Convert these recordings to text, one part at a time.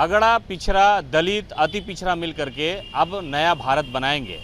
अगड़ा, पिछड़ा, दलित, अति पिछड़ा मिल करके अब नया भारत बनाएंगे।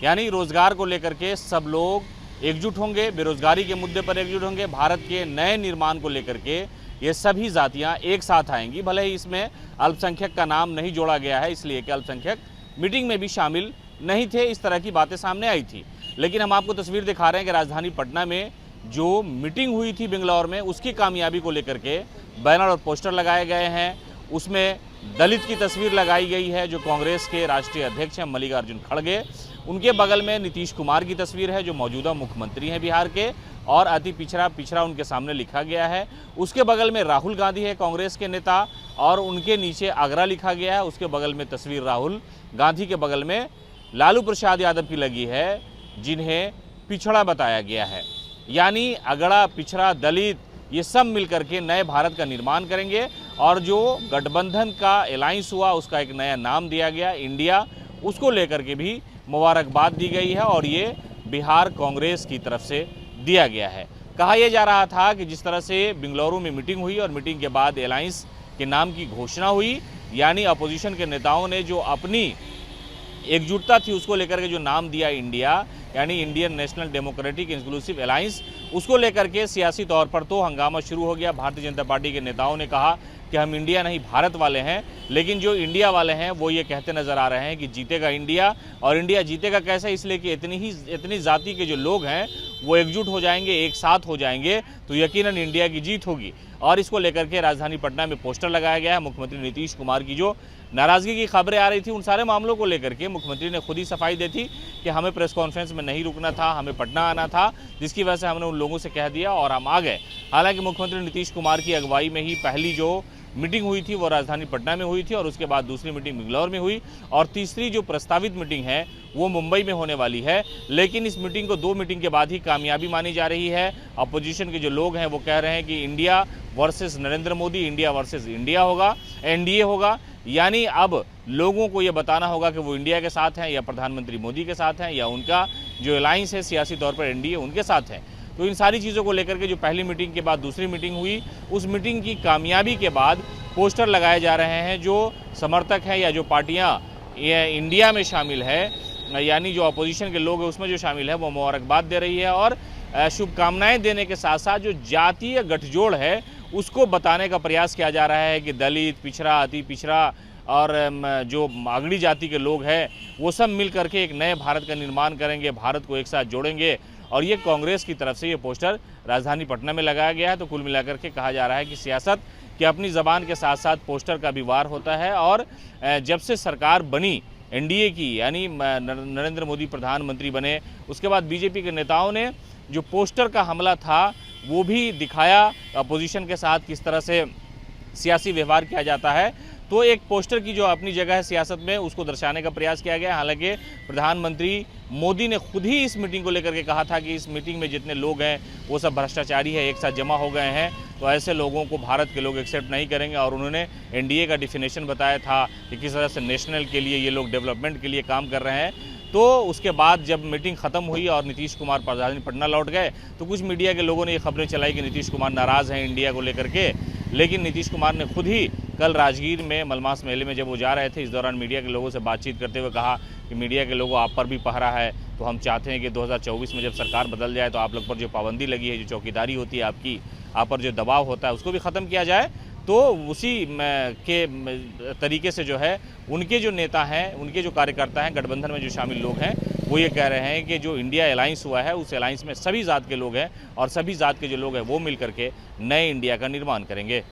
यानी रोजगार को लेकर के सब लोग एकजुट होंगे, बेरोजगारी के मुद्दे पर एकजुट होंगे, भारत के नए निर्माण को लेकर के ये सभी जातियां एक साथ आएंगी। भले ही इसमें अल्पसंख्यक का नाम नहीं जोड़ा गया है, इसलिए कि अल्पसंख्यक मीटिंग में भी शामिल नहीं थे, इस तरह की बातें सामने आई थी। लेकिन हम आपको तस्वीर दिखा रहे हैं कि राजधानी पटना में जो मीटिंग हुई थी बेंगलौर में, उसकी कामयाबी को लेकर के बैनर और पोस्टर लगाए गए हैं। उसमें दलित की तस्वीर लगाई गई है, जो कांग्रेस के राष्ट्रीय अध्यक्ष हैं मल्लिकार्जुन खड़गे। उनके बगल में नीतीश कुमार की तस्वीर है, जो मौजूदा मुख्यमंत्री हैं बिहार के, और अति पिछड़ा पिछड़ा उनके सामने लिखा गया है। उसके बगल में राहुल गांधी है, कांग्रेस के नेता, और उनके नीचे आगरा लिखा गया है। उसके बगल में तस्वीर राहुल गांधी के बगल में लालू प्रसाद यादव की लगी है, जिन्हें पिछड़ा बताया गया है। यानी अगड़ा, पिछड़ा, दलित, ये सब मिलकर के नए भारत का निर्माण करेंगे। और जो गठबंधन का अलायंस हुआ, उसका एक नया नाम दिया गया इंडिया, उसको लेकर के भी मुबारकबाद दी गई है, और ये बिहार कांग्रेस की तरफ से दिया गया है। कहा यह जा रहा था कि जिस तरह से बेंगलुरु में मीटिंग हुई और मीटिंग के बाद अलायंस के नाम की घोषणा हुई, यानी अपोजिशन के नेताओं ने जो अपनी एकजुटता थी उसको लेकर के जो नाम दिया इंडिया, यानी Indian national democratic inclusive alliance, उसको लेकर के सियासी तौर पर तो हंगामा शुरू हो गया। भारतीय जनता पार्टी के नेताओं ने कहा कि हम इंडिया नहीं भारत वाले हैं, लेकिन जो इंडिया वाले हैं वो ये कहते नजर आ रहे हैं कि जीतेगा इंडिया। और इंडिया जीतेगा कैसे? इसलिए कि इतनी जाति के जो लोग हैं वो एकजुट हो जाएंगे, एक साथ हो जाएंगे, तो यकीनन इंडिया की जीत होगी। और इसको लेकर के राजधानी पटना में पोस्टर लगाया गया है। मुख्यमंत्री नीतीश कुमार की जो नाराजगी की खबरें आ रही थी, उन सारे मामलों को लेकर के मुख्यमंत्री ने खुद ही सफाई दी थी कि हमें प्रेस कॉन्फ्रेंस में नहीं रुकना था, हमें पटना आना था, जिसकी वजह से हमने उन लोगों से कह दिया और हम आ गए। हालांकि मुख्यमंत्री नीतीश कुमार की अगुवाई में ही पहली जो मीटिंग हुई थी वो राजधानी पटना में हुई थी, और उसके बाद दूसरी मीटिंग बेंगलुरु में हुई, और तीसरी जो प्रस्तावित मीटिंग है वो मुंबई में होने वाली है। लेकिन इस मीटिंग को 2 मीटिंग के बाद ही कामयाबी मानी जा रही है। अपोजिशन के जो लोग हैं वो कह रहे हैं कि India versus Narendra Modi, India versus India होगा, एनडीए होगा। यानी अब लोगों को ये बताना होगा कि वो इंडिया के साथ हैं या प्रधानमंत्री मोदी के साथ हैं, या उनका जो अलायंस है सियासी तौर पर एनडीए, उनके साथ है। तो इन सारी चीज़ों को लेकर के जो पहली मीटिंग के बाद दूसरी मीटिंग हुई, उस मीटिंग की कामयाबी के बाद पोस्टर लगाए जा रहे हैं। जो समर्थक हैं या जो पार्टियां इंडिया में शामिल है, यानी जो अपोजिशन के लोग हैं उसमें जो शामिल है, वो मुबारकबाद दे रही है और शुभकामनाएं देने के साथ साथ जो जातीय गठजोड़ है उसको बताने का प्रयास किया जा रहा है कि दलित, पिछड़ा, अति पिछड़ा और जो अगड़ी जाति के लोग हैं वो सब मिल करके एक नए भारत का निर्माण करेंगे, भारत को एक साथ जोड़ेंगे। और ये कांग्रेस की तरफ से ये पोस्टर राजधानी पटना में लगाया गया है। तो कुल मिलाकर के कहा जा रहा है कि सियासत की अपनी ज़बान के साथ साथ पोस्टर का भी वार होता है। और जब से सरकार बनी एनडीए की, यानी नरेंद्र मोदी प्रधानमंत्री बने, उसके बाद बीजेपी के नेताओं ने जो पोस्टर का हमला था वो भी दिखाया अपोजिशन के साथ किस तरह से सियासी व्यवहार किया जाता है। तो एक पोस्टर की जो अपनी जगह है सियासत में, उसको दर्शाने का प्रयास किया गया। हालांकि प्रधानमंत्री मोदी ने खुद ही इस मीटिंग को लेकर के कहा था कि इस मीटिंग में जितने लोग हैं वो सब भ्रष्टाचारी है, एक साथ जमा हो गए हैं, तो ऐसे लोगों को भारत के लोग एक्सेप्ट नहीं करेंगे। और उन्होंने एनडीए का डिफिनेशन बताया था कि किस तरह से नेशनल के लिए ये लोग डेवलपमेंट के लिए काम कर रहे हैं। तो उसके बाद जब मीटिंग ख़त्म हुई और नीतीश कुमार राजधानी पटना लौट गए, तो कुछ मीडिया के लोगों ने ये खबरें चलाई कि नीतीश कुमार नाराज़ हैं इंडिया को लेकर के। लेकिन नीतीश कुमार ने खुद ही कल राजगीर में मलमास मेले में जब वो जा रहे थे, इस दौरान मीडिया के लोगों से बातचीत करते हुए कहा कि मीडिया के लोगों आप पर भी पहरा है, तो हम चाहते हैं कि 2024 में जब सरकार बदल जाए तो आप लोग पर जो पाबंदी लगी है, जो चौकीदारी होती है आपकी, आप पर जो दबाव होता है, उसको भी ख़त्म किया जाए। तो उसी के तरीके से जो है उनके जो नेता हैं, उनके जो कार्यकर्ता हैं, गठबंधन में जो शामिल लोग हैं, वो ये कह रहे हैं कि जो इंडिया अलायंस हुआ है उस अलायंस में सभी जात के लोग हैं और सभी जात के जो लोग हैं वो मिल करके नए इंडिया का निर्माण करेंगे।